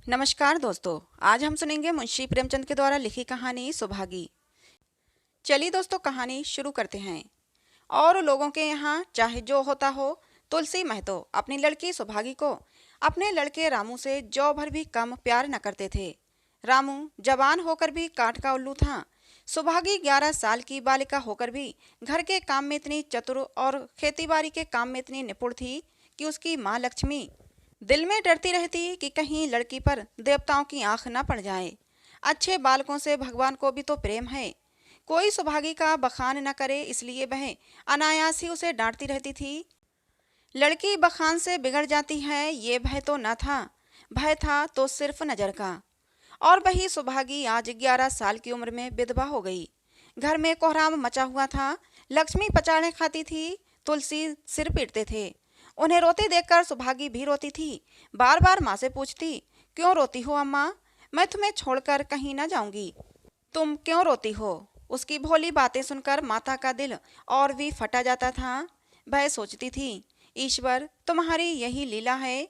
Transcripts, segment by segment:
नमस्कार दोस्तों। आज हम सुनेंगे मुंशी प्रेमचंद के द्वारा लिखी कहानी सुभागी। चलिए दोस्तों, कहानी शुरू करते हैं। और लोगों के यहाँ चाहे जो होता हो, तुलसी महतो अपनी लड़की सुभागी को अपने लड़के रामू से जौ भर भी कम प्यार न करते थे। रामू जवान होकर भी काठ का उल्लू था। सुभागी 11 साल की बालिका होकर भी घर के काम में इतनी चतुर और खेतीबाड़ी के काम में इतनी निपुण थी कि उसकी माँ लक्ष्मी दिल में डरती रहती कि कहीं लड़की पर देवताओं की आंख न पड़ जाए। अच्छे बालकों से भगवान को भी तो प्रेम है। कोई सुभागी का बखान न करे, इसलिए वह अनायास ही उसे डांटती रहती थी। लड़की बखान से बिगड़ जाती है, ये भय तो न था। भय था तो सिर्फ नजर का। और वही सुभागी आज 11 साल की उम्र में विधवा हो गई। घर में कोहराम मचा हुआ था। लक्ष्मी पचाड़े खाती थी, तुलसी सिर पीटते थे। उन्हें रोते देखकर सुभागी भी रोती थी। बार बार माँ से पूछती, क्यों रोती हो अम्मा? मैं तुम्हें छोड़कर कहीं न जाऊंगी। तुम क्यों रोती हो? उसकी भोली बातें सुनकर माता का दिल और भी फटा जाता था। वह सोचती थी, ईश्वर तुम्हारी यही लीला है।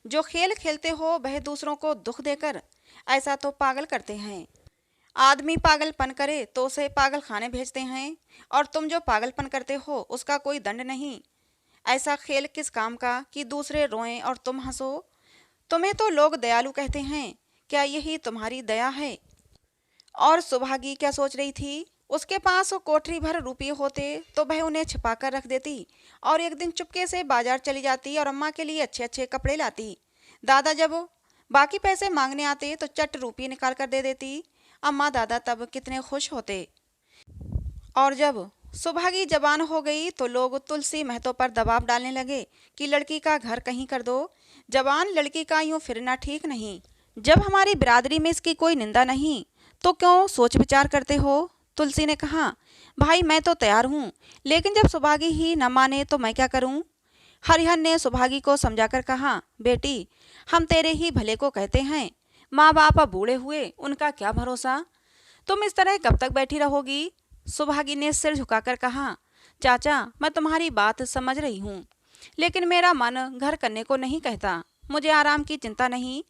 जो खेल खेलते हो वह दूसरों को दुख देकर। ऐसा तो पागल करते हैं। आदमी पागलपन करे तो उसे पागल खाने भेजते हैं, और तुम जो पागलपन करते हो उसका कोई दंड नहीं। ऐसा खेल किस काम का कि दूसरे रोएं और तुम हंसो? तुम्हें तो लोग दयालु कहते हैं, क्या यही तुम्हारी दया है? और सुभागी क्या सोच रही थी? उसके पास कोठरी भर रुपये होते तो वह उन्हें छिपा कर रख देती और एक दिन चुपके से बाजार चली जाती और अम्मा के लिए अच्छे अच्छे कपड़े लाती। दादा जब बाकी पैसे मांगने आते तो चट रुपये निकाल कर दे देती। अम्मा दादा तब कितने खुश होते। और जब सुभागी जवान हो गई तो लोग तुलसी महतो पर दबाव डालने लगे कि लड़की का घर कहीं कर दो। जवान लड़की का यूं फिरना ठीक नहीं। जब हमारी बिरादरी में इसकी कोई निंदा नहीं तो क्यों सोच विचार करते हो? तुलसी ने कहा, भाई मैं तो तैयार हूँ, लेकिन जब सुभागी ही न माने तो मैं क्या करूँ? हरिहर ने सुभागी को समझाकर कहा, बेटी हम तेरे ही भले को कहते हैं। माँ बाप अब बूढ़े हुए, उनका क्या भरोसा? तुम इस तरह कब तक बैठी रहोगी? सुभागी ने सिर झुकाकर कहा, चाचा मैं तुम्हारी बात समझ रही हूँ, लेकिन मेरा मन घर करने को नहीं कहता। मुझे आराम की चिंता नहीं।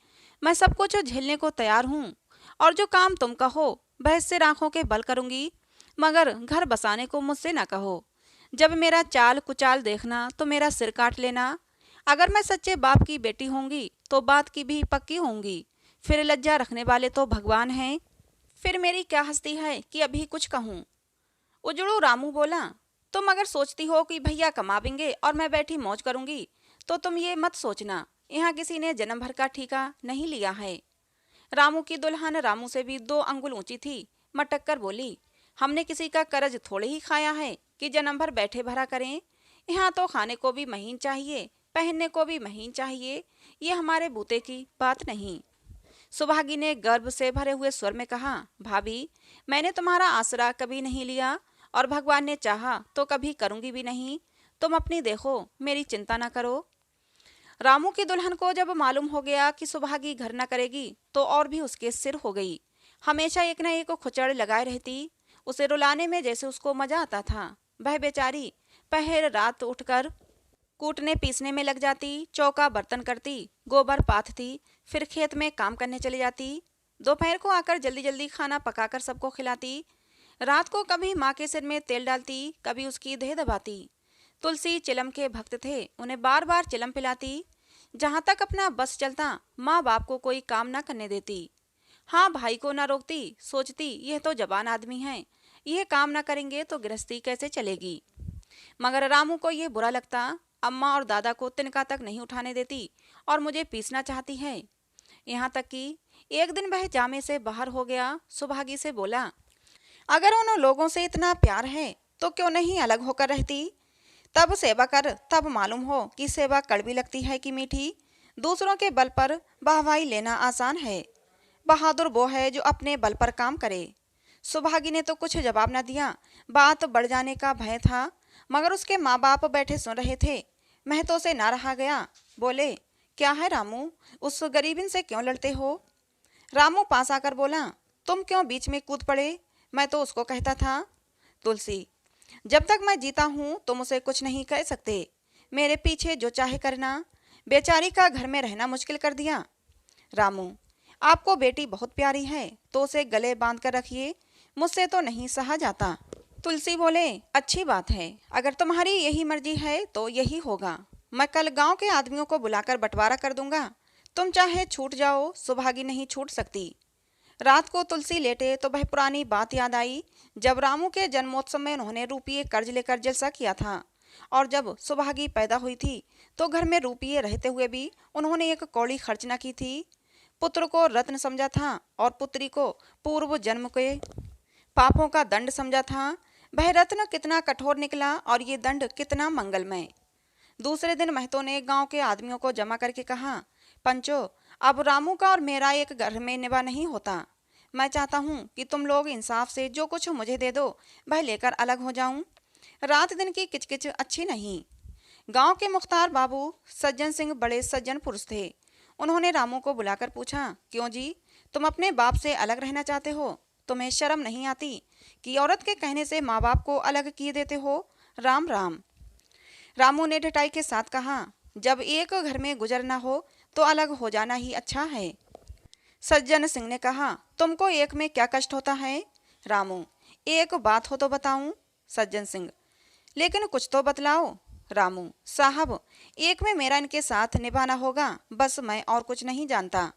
मैं सब कुछ झेलने को तैयार हूँ, और जो काम तुम कहो वह सिर आंखों के बल करूंगी, मगर घर बसाने को मुझसे न कहो। जब मेरा चाल कुचाल देखना तो मेरा सिर काट लेना। अगर मैं सच्चे बाप की बेटी होंगी तो बात की भी पक्की होंगी। फिर लज्जा रखने वाले तो भगवान हैं। फिर मेरी क्या हस्ती है कि अभी कुछ कहूँ? उजड़ू रामू बोला, तुम अगर सोचती हो कि भैया कमावेंगे और मैं बैठी मौज करूंगी तो तुम ये मत सोचना। यहाँ किसी ने जन्म भर का ठीका नहीं लिया है। रामू की दुल्हन रामू से भी 2 अंगुल ऊंची थी। मटक कर बोली, हमने किसी का कर्ज थोड़े ही खाया है कि जन्म भर बैठे भरा करें। यहाँ तो खाने को भी महीन चाहिए, पहनने को भी महीन चाहिए। ये हमारे बूते की बात नहीं। सुभागी ने गर्व से भरे हुए स्वर में कहा, भाभी मैंने तुम्हारा आसरा कभी नहीं लिया, और भगवान ने चाहा तो कभी करूंगी भी नहीं। तुम अपनी देखो, मेरी चिंता ना करो। रामू की दुल्हन को जब मालूम हो गया कि सुभागी घर न करेगी तो और भी उसके सिर हो गई। हमेशा एक न एक खुचड़ लगाए रहती। उसे रुलाने में जैसे उसको मजा आता था। वह बेचारी पहर रात उठकर कूटने पीसने में लग जाती, चौका बर्तन करती, गोबर पाथती, फिर खेत में काम करने चली जाती। दोपहर को आकर जल्दी जल्दी खाना पकाकर सबको खिलाती। रात को कभी माँ के सिर में तेल डालती, कभी उसकी देह दबाती। तुलसी चिलम के भक्त थे, उन्हें बार बार चिलम पिलाती। जहाँ तक अपना बस चलता माँ बाप को कोई काम ना करने देती। हाँ, भाई को ना रोकती, सोचती यह तो जवान आदमी है, यह काम ना करेंगे तो गृहस्थी कैसे चलेगी। मगर रामू को यह बुरा लगता। अम्मा और दादा को तिनका तक नहीं उठाने देती और मुझे पीसना चाहती है। यहाँ तक कि एक दिन वह जामे से बाहर हो गया। सुभागी से बोला, अगर उन लोगों से इतना प्यार है तो क्यों नहीं अलग होकर रहती? तब सेवा कर, तब मालूम हो कि सेवा कड़वी लगती है कि मीठी। दूसरों के बल पर वाहवाही लेना आसान है। बहादुर वो है जो अपने बल पर काम करे। सुभागी ने तो कुछ जवाब न दिया। बात बढ़ जाने का भय था, मगर उसके माँ बाप बैठे सुन रहे थे। महतो से ना रहा गया। बोले, क्या है रामू, उस गरीबिन से क्यों लड़ते हो? रामू पास आकर बोला, तुम क्यों बीच में कूद पड़े? मैं तो उसको कहता था। तुलसी, जब तक मैं जीता हूँ तुम उसे कुछ नहीं कह सकते। मेरे पीछे जो चाहे करना। बेचारी का घर में रहना मुश्किल कर दिया। रामू, आपको बेटी बहुत प्यारी है तो उसे गले बांध कर रखिए, मुझसे तो नहीं सहा जाता। तुलसी बोले, अच्छी बात है, अगर तुम्हारी यही मर्जी है तो यही होगा। मैं कल गांव के आदमियों को बुलाकर बंटवारा कर दूंगा। तुम चाहे छूट जाओ, सुभागी नहीं छूट सकती। रात को तुलसी लेटे तो वह पुरानी बात याद आई, जब रामू के जन्मोत्सव में उन्होंने रुपये कर्ज लेकर जलसा किया था, और जब सुभागी पैदा हुई थी तो घर में रुपये रहते हुए भी उन्होंने एक कौड़ी खर्च न की थी। पुत्र को रत्न समझा था और पुत्री को पूर्व जन्म के पापों का दंड समझा था। वह रत्न कितना कठोर निकला और ये दंड कितना मंगलमय। दूसरे दिन महतो ने गांव के आदमियों को जमा करके कहा, पंचो, अब रामू का और मेरा एक घर में निभा नहीं होता। मैं चाहता हूँ कि तुम लोग इंसाफ से जो कुछ मुझे दे दो वह लेकर अलग हो जाऊं। रात दिन की किचकिच अच्छी नहीं। गांव के मुख्तार बाबू सज्जन सिंह बड़े सज्जन पुरुष थे। उन्होंने रामू को बुलाकर पूछा, क्यों जी, तुम अपने बाप से अलग रहना चाहते हो? तुम्हें शर्म नहीं आती कि औरत के कहने से माँ बाप को अलग किए देते हो? राम राम। रामू ने ढटाई के साथ कहा, जब एक घर में गुजर न हो तो अलग हो जाना ही अच्छा है। सज्जन सिंह ने कहा, तुमको एक में क्या कष्ट होता है? रामू, एक बात हो तो बताऊं। सज्जन सिंह, लेकिन कुछ तो बतलाओ। रामू, साहब, एक में मेरा इनके साथ निभाना होगा, बस मैं और कुछ नहीं जानता।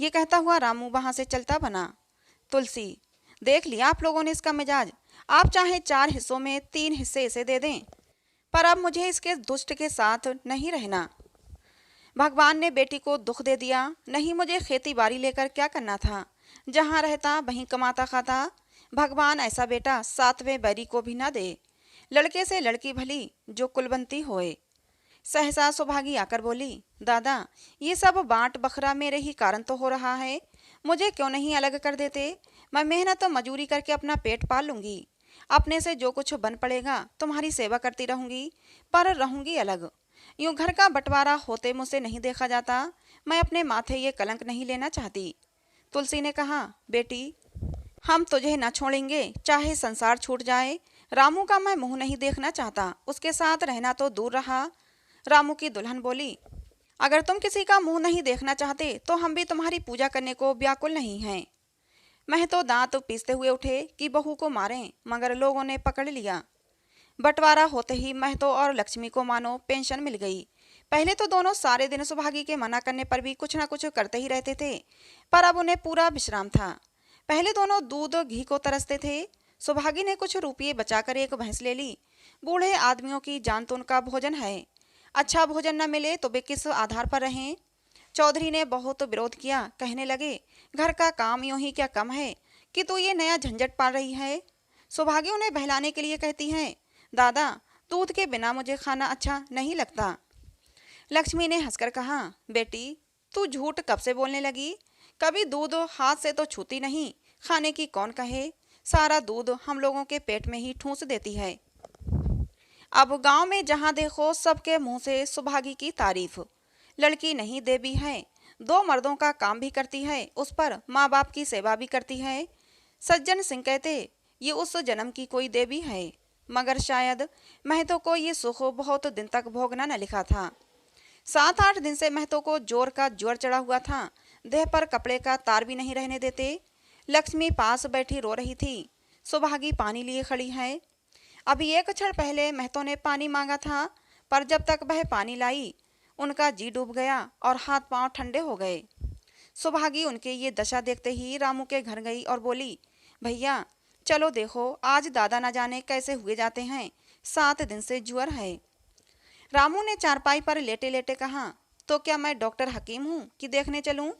ये कहता हुआ रामू वहां से चलता बना। तुलसी, देख लिया आप लोगों ने इसका मिजाज। आप चाहे 4 हिस्सों में 3 हिस्से इसे दे दें, पर अब मुझे इसके दुष्ट के साथ नहीं रहना। भगवान ने बेटी को दुख दे दिया, नहीं मुझे खेती बाड़ी लेकर क्या करना था? जहाँ रहता वहीं कमाता खाता। भगवान ऐसा बेटा 7वें बैरी को भी ना दे। लड़के से लड़की भली जो कुलवंती होए। सहसा सुभागी आकर बोली, दादा, ये सब बांट बखरा मेरे ही कारण तो हो रहा है। मुझे क्यों नहीं अलग कर देते? मैं मेहनत तो मजूरी करके अपना पेट पाल लूंगी। अपने से जो कुछ बन पड़ेगा तुम्हारी सेवा करती रहूंगी, पर रहूंगी अलग। यूं घर का बंटवारा होते मुझसे नहीं देखा जाता। मैं अपने माथे ये कलंक नहीं लेना चाहती। तुलसी ने कहा, बेटी, हम तुझे न छोड़ेंगे, चाहे संसार छूट जाए। रामू का मैं मुंह नहीं देखना चाहता, उसके साथ रहना तो दूर रहा। रामू की दुल्हन बोली, अगर तुम किसी का मुंह नहीं देखना चाहते तो हम भी तुम्हारी पूजा करने को व्याकुल नहीं हैं। महतो दांत पीसते हुए उठे कि बहू को मारें, मगर लोगों ने पकड़ लिया। बंटवारा होते ही महतो और लक्ष्मी को मानो पेंशन मिल गई। पहले तो दोनों सारे दिन सुभागी के मना करने पर भी कुछ न कुछ करते ही रहते थे, पर अब उन्हें पूरा विश्राम था। पहले दोनों दूध घी को तरसते थे। सुभागी ने कुछ रुपये बचाकर एक भैंस ले ली। बूढ़े आदमियों की जान तो उनका भोजन है, अच्छा भोजन न मिले तो वे किस आधार पर रहें? चौधरी ने बहुत विरोध किया, कहने लगे, घर का काम यूं ही क्या कम है कि तू ये नया झंझट पाल रही है? सुभागी उन्हें बहलाने के लिए कहती हैं, दादा, दूध के बिना मुझे खाना अच्छा नहीं लगता। लक्ष्मी ने हंसकर कहा, बेटी, तू झूठ कब से बोलने लगी? कभी दूध हाथ से तो छूती नहीं, खाने की कौन कहे? सारा दूध हम लोगों के पेट में ही ठूंस देती है। अब गांव में जहां देखो सबके मुंह से सुभागी की तारीफ। लड़की नहीं देवी है, 2 मर्दों का काम भी करती है, उस पर माँ बाप की सेवा भी करती है। सज्जन सिंह कहते, ये उस जन्म की कोई देवी है, मगर शायद महतो को ये सुख बहुत दिन तक भोगना न लिखा था। 7-8 दिन से महतो को जोर का जोर चढ़ा हुआ था, देह पर कपड़े का तार भी नहीं रहने देते। लक्ष्मी पास बैठी रो रही थी। सुभागी पानी लिए खड़ी है। अभी एक क्षण पहले महतो ने पानी मांगा था, पर जब तक वह पानी लाई उनका जी डूब गया और हाथ पांव ठंडे हो गए। सुभागी उनके ये दशा देखते ही रामू के घर गई और बोली, भैया चलो देखो, आज दादा न जाने कैसे हुए जाते हैं, 7 दिन से ज्वर है। रामू ने चारपाई पर लेटे लेटे कहा, तो क्या मैं डॉक्टर हकीम हूँ कि देखने चलूं?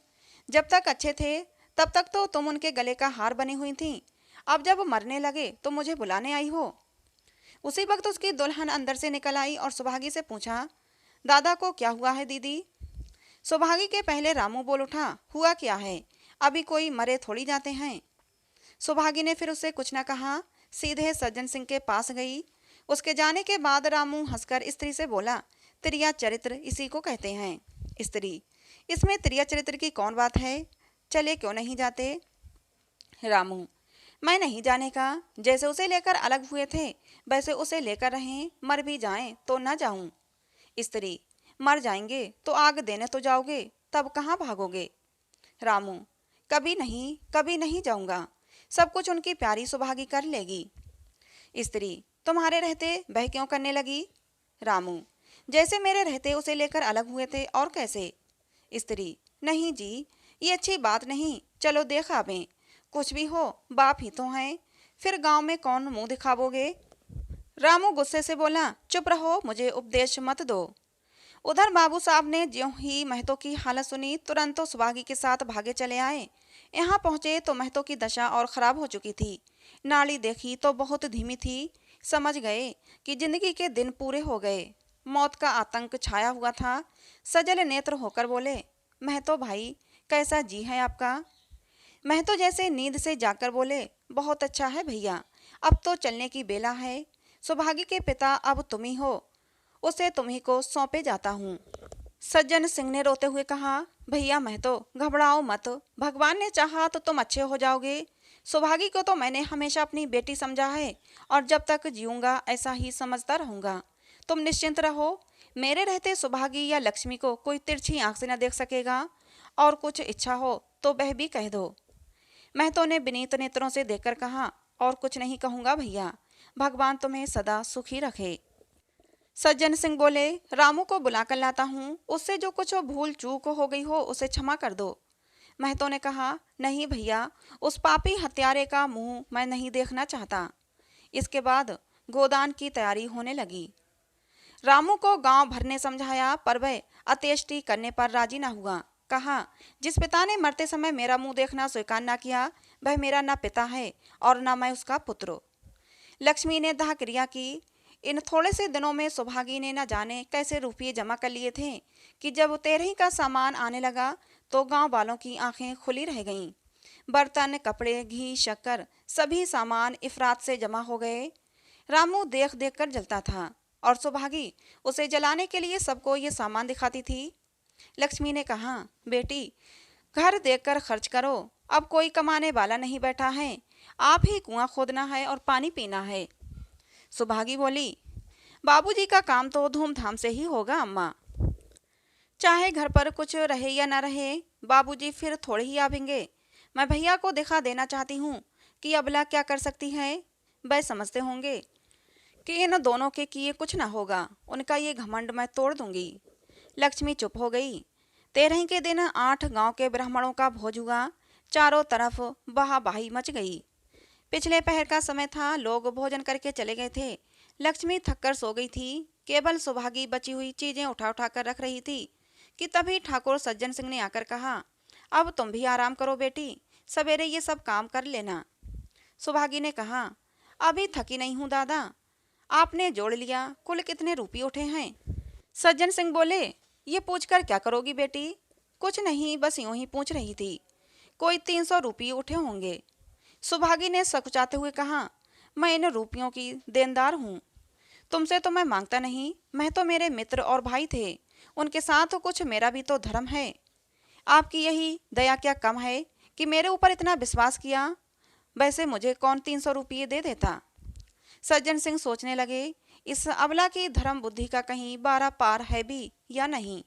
जब तक अच्छे थे तब तक तो तुम उनके गले का हार बनी हुई थी, अब जब मरने लगे तो मुझे बुलाने आई हो। उसी वक्त उसकी दुल्हन अंदर से निकल आई और सुभागी से पूछा, दादा को क्या हुआ है दीदी? सुभागी के पहले रामू बोल उठा, हुआ क्या है, अभी कोई मरे थोड़ी जाते हैं। सुभागी ने फिर उससे कुछ न कहा, सीधे सज्जन सिंह के पास गई। उसके जाने के बाद रामू हंसकर स्त्री से बोला, त्रिया चरित्र इसी को कहते हैं। स्त्री, इसमें त्रिया चरित्र की कौन बात है, चले क्यों नहीं जाते? रामू, मैं नहीं जाने का, जैसे उसे लेकर अलग हुए थे वैसे उसे लेकर रहें, मर भी जाएं तो न जाऊं। स्त्री, मर जाएंगे तो आग देने तो जाओगे, तब कहाँ भागोगे? रामू, कभी नहीं जाऊंगा। सब कुछ उनकी प्यारी सुभागी कर लेगी। स्त्री, तुम्हारे रहते वह क्यों करने लगी? रामू, जैसे मेरे रहते उसे लेकर अलग हुए थे और कैसे? स्त्री, नहीं जी, ये अच्छी बात नहीं। चलो देख आवें। कुछ भी हो, बाप ही तो हैं। फिर गांव में कौन मुंह दिखावोगे? रामू गुस्से से बोला, चुप रहो, मुझे उपदेश मत दो। उधर बाबू साहब ने ज्यों ही महतो की हालत सुनी, तुरंत तो सुभागी के साथ भागे चले आए। यहाँ पहुंचे तो महतो की दशा और खराब हो चुकी थी। नाड़ी देखी तो बहुत धीमी थी। समझ गए कि जिंदगी के दिन पूरे हो गए। मौत का आतंक छाया हुआ था। सजल नेत्र होकर बोले, महतो भाई, कैसा जी है आपका? महतो जैसे नींद से जाकर बोले, बहुत अच्छा है भैया, अब तो चलने की बेला है। सुभागी के पिता अब तुम ही हो, उसे तुम्ही को सौंपे जाता हूँ। सज्जन सिंह ने रोते हुए कहा, भैया महतो, घबराओ मत, भगवान ने चाहा तो तुम अच्छे हो जाओगे। सुभागी को तो मैंने हमेशा अपनी बेटी समझा है और जब तक जीऊंगा ऐसा ही समझता रहूंगा। तुम निश्चिंत रहो, मेरे रहते सुभागी या लक्ष्मी को कोई तिरछी आंख से न देख सकेगा। और कुछ इच्छा हो तो वह भी कह दो। महतो ने विनीत नेत्रों से देखकर कहा, और कुछ नहीं कहूंगा भैया, भगवान तुम्हें सदा सुखी रखे। सज्जन सिंह बोले, रामू को बुलाकर लाता हूँ, उससे जो कुछ भूल चूक हो गई हो उसे क्षमा कर दो। महतो ने कहा, नहीं भैया, उस पापी हत्यारे का मुंह मैं नहीं देखना चाहता। इसके बाद गोदान की तैयारी होने लगी। रामू को गांव भर ने समझाया, पर वह अत्येष्टि करने पर राजी न हुआ। कहा, जिस पिता ने मरते समय मेरा मुंह देखना स्वीकार न किया, वह मेरा न पिता है और न मैं उसका पुत्र। लक्ष्मी ने दाह क्रिया की। इन थोड़े से दिनों में सुभागी ने न जाने कैसे रुपये जमा कर लिए थे कि जब तेरही का सामान आने लगा तो गांव वालों की आंखें खुली रह गईं। बर्तन, कपड़े, घी, शक्कर, सभी सामान इफरात से जमा हो गए। रामू देख देख कर जलता था और सुभागी उसे जलाने के लिए सबको ये सामान दिखाती थी। लक्ष्मी ने कहा, बेटी, घर देखकर खर्च करो, अब कोई कमाने वाला नहीं बैठा है, आप ही कुआं खोदना है और पानी पीना है। सुभागी बोली, बाबूजी का काम तो धूमधाम से ही होगा अम्मा, चाहे घर पर कुछ रहे या न रहे, बाबूजी फिर थोड़े ही आवेंगे। मैं भैया को दिखा देना चाहती हूँ कि अबला क्या कर सकती है। वह समझते होंगे कि इन दोनों के किए कुछ न होगा। उनका ये घमंड मैं तोड़ दूंगी। लक्ष्मी चुप हो गई। तेरही के दिन 8 गांव के ब्राह्मणों का भोज हुआ। चारों तरफ बहाबाही मच गई। पिछले पहर का समय था, लोग भोजन करके चले गए थे। लक्ष्मी थककर सो गई थी। केवल सुभागी बची हुई चीजें उठा उठा कर रख रही थी कि तभी ठाकुर सज्जन सिंह ने आकर कहा, अब तुम भी आराम करो बेटी, सवेरे ये सब काम कर लेना। सुभागी ने कहा, अभी थकी नहीं हूँ दादा। आपने जोड़ लिया, कुल कितने रुपये उठे हैं? सज्जन सिंह बोले, ये पूछकर क्या करोगी बेटी? कुछ नहीं, बस यूं ही पूछ रही थी। कोई 300 रुपये उठे होंगे। सुभागी ने सकुचाते हुए कहा, मैं इन रुपयों की देनदार हूँ। तुमसे तो मैं मांगता नहीं, मैं तो मेरे मित्र और भाई थे, उनके साथ कुछ मेरा भी तो धर्म है। आपकी यही दया क्या कम है कि मेरे ऊपर इतना विश्वास किया? वैसे मुझे कौन 300 रुपये दे देता? सज्जन सिंह सोचने लगे, इस अबला की धर्म बुद्धि का कहीं 12 पार है भी या नहीं।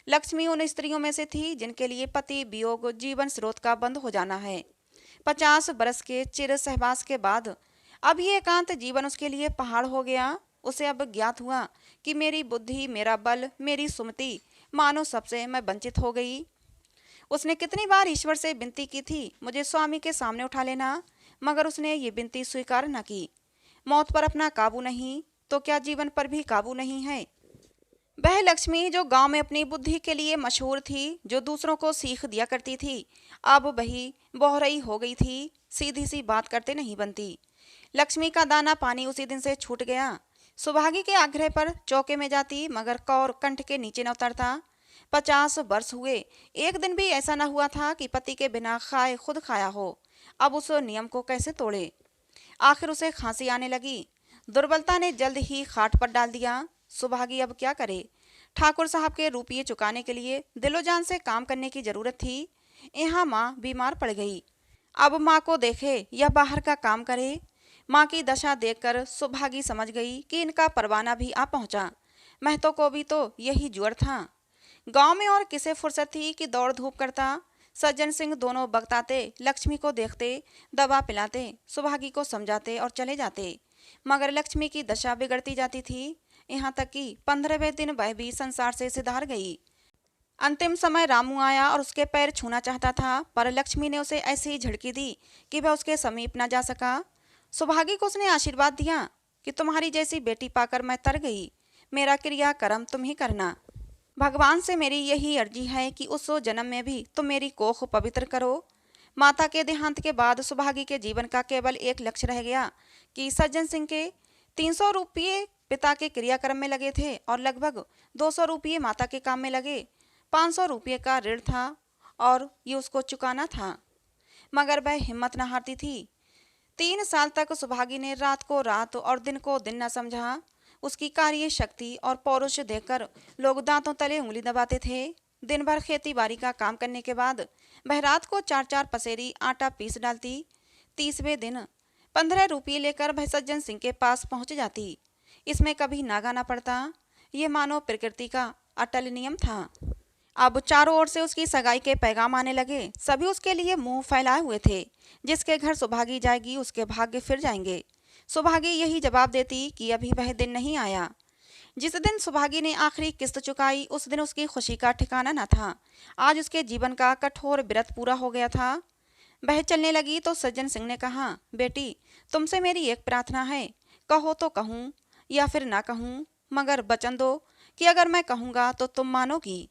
लक्ष्मी उन स्त्रियों में से थी जिनके लिए पति वियोग जीवन स्रोत का बंद हो जाना है। 50 बरस के चिर सहवास के बाद अब ये एकांत जीवन उसके लिए पहाड़ हो गया। उसे अब ज्ञात हुआ कि मेरी बुद्धि, मेरा बल, मेरी सुमति, मानो सबसे मैं वंचित हो गई। उसने कितनी बार ईश्वर से विनती की थी, मुझे स्वामी के सामने उठा लेना, मगर उसने ये विनती स्वीकार न की। मौत पर अपना काबू नहीं तो क्या जीवन पर भी काबू नहीं है? वह लक्ष्मी जो गांव में अपनी बुद्धि के लिए मशहूर थी, जो दूसरों को सीख दिया करती थी, अब वही बोहरई हो गई थी। सीधी सी बात करते नहीं बनती। लक्ष्मी का दाना पानी उसी दिन से छूट गया। सुभागी के आग्रह पर चौके में जाती, मगर कौर कंठ के नीचे न उतरता। 50 वर्ष हुए, एक दिन भी ऐसा न हुआ था कि पति के बिना खाए खुद खाया हो। अब उस नियम को कैसे तोड़े? आखिर उसे खांसी आने लगी। दुर्बलता ने जल्द ही खाट पर डाल दिया। सुभागी अब क्या करे? ठाकुर साहब के रुपये चुकाने के लिए दिलोजान से काम करने की जरूरत थी। यहाँ माँ बीमार पड़ गई। अब माँ को देखे या बाहर का काम करे। माँ की दशा देखकर सुभागी समझ गई कि इनका परवाना भी आ पहुंचा। महतो को भी तो यही जुअर था। गांव में और किसे फुर्सत थी कि दौड़ धूप करता। सज्जन सिंह दोनों बगताते लक्ष्मी को देखते, दवा पिलाते, सुभागी को समझाते और चले जाते। मगर लक्ष्मी की दशा बिगड़ती जाती थी, यहाँ तक कि 15वें दिन वह भी संसार से सिधार गई। अंतिम समय रामू आया और उसके पैर छूना चाहता था, पर लक्ष्मी ने उसे ऐसे ही झड़की दी कि वह उसके समीप न जा सका। सुभागी को उसने आशीर्वाद दिया कि तुम्हारी जैसी बेटी पाकर मैं तर गई, मेरा क्रिया कर्म तुम ही करना। भगवान से मेरी यही अर्जी है कि उस जन्म में भी तुम मेरी कोख पवित्र करो। माता के देहांत के बाद सुभागी के जीवन का केवल एक लक्ष्य रह गया कि सज्जन सिंह के 300 रुपये पिता के क्रियाक्रम में लगे थे और लगभग 200 रुपये माता के काम में लगे। 500 रुपये का ऋण था और ये उसको चुकाना था, मगर वह हिम्मत न हारती थी। 3 साल तक सुभागी ने रात को रात और दिन को दिन न समझा। उसकी कार्य शक्ति और पौरुष देखकर लोग दांतों तले उंगली दबाते थे। दिन भर खेती बाड़ी का काम करने के बाद वह रात को 4-4 पसेरी आटा पीस डालती। 30वें दिन 15 रुपये लेकर वह सज्जन सिंह के पास पहुंच जाती। इसमें कभी नागा न पड़ता, ये मानो प्रकृति का अटल नियम था। अब चारों ओर से उसकी सगाई के पैगाम आने लगे। सभी उसके लिए मुंह फैलाए हुए थे। जिसके घर सुभागी जाएगी उसके भाग्य फिर जाएंगे। सुभागी यही जवाब देती कि अभी वह दिन नहीं आया। जिस दिन सुभागी ने आखिरी किस्त चुकाई, उस दिन उसकी खुशी का ठिकाना न था। आज उसके जीवन का कठोर व्रत पूरा हो गया था। वह चलने लगी तो सज्जन सिंह ने कहा, बेटी तुमसे मेरी एक प्रार्थना है, कहो तो कहूँ या फिर ना कहूँ, मगर वचन दो कि अगर मैं कहूँगा तो तुम मानोगी।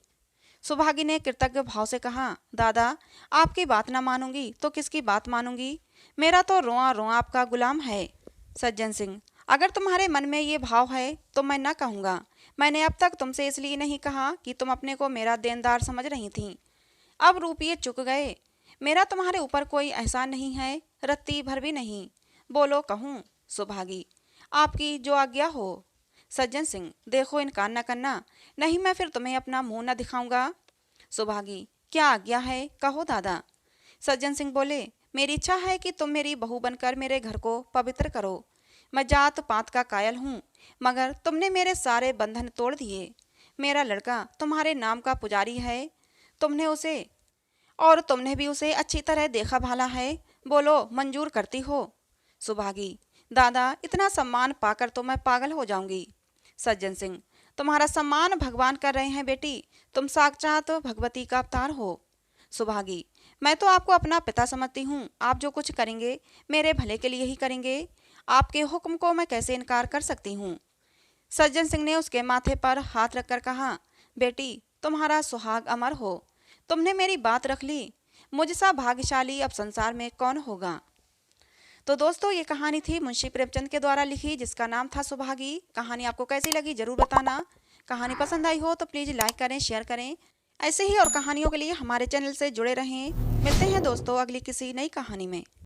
सुभागी ने कृतज्ञ भाव से कहा, दादा आपकी बात ना मानूंगी तो किसकी बात मानूंगी, मेरा तो रोआ रोआ आपका गुलाम है। सज्जन सिंह, अगर तुम्हारे मन में ये भाव है तो मैं ना कहूँगा। मैंने अब तक तुमसे इसलिए नहीं कहा कि तुम अपने को मेरा देनदार समझ रही थीं। अब रुपये चुक गए, मेरा तुम्हारे ऊपर कोई एहसान नहीं है, रत्ती भर भी नहीं। बोलो कहूँ। सुभागी, आपकी जो आज्ञा हो। सज्जन सिंह, देखो इनकार न करना, नहीं मैं फिर तुम्हें अपना मुंह न दिखाऊंगा। सुभागी, क्या आज्ञा है, कहो दादा। सज्जन सिंह बोले, मेरी इच्छा है कि तुम मेरी बहू बनकर मेरे घर को पवित्र करो। मैं जात पात का कायल हूँ, मगर तुमने मेरे सारे बंधन तोड़ दिए। मेरा लड़का तुम्हारे नाम का पुजारी है, तुमने भी उसे अच्छी तरह देखा भाला है। बोलो मंजूर करती हो। सुभागी, दादा इतना सम्मान पाकर तो मैं पागल हो जाऊंगी। सज्जन सिंह, तुम्हारा सम्मान भगवान कर रहे हैं बेटी, तुम साक्षात भगवती का अवतार हो। सुभागी, मैं तो आपको अपना पिता समझती हूँ, आप जो कुछ करेंगे मेरे भले के लिए ही करेंगे, आपके हुक्म को मैं कैसे इनकार कर सकती हूँ। सज्जन सिंह ने उसके माथे पर हाथ रखकर कहा, बेटी तुम्हारा सुहाग अमर हो, तुमने मेरी बात रख ली, मुझसा भाग्यशाली अब संसार में कौन होगा। तो दोस्तों ये कहानी थी मुंशी प्रेमचंद के द्वारा लिखी, जिसका नाम था सुभागी। कहानी आपको कैसी लगी जरूर बताना। कहानी पसंद आई हो तो प्लीज़ लाइक करें, शेयर करें। ऐसे ही और कहानियों के लिए हमारे चैनल से जुड़े रहें। मिलते हैं दोस्तों अगली किसी नई कहानी में।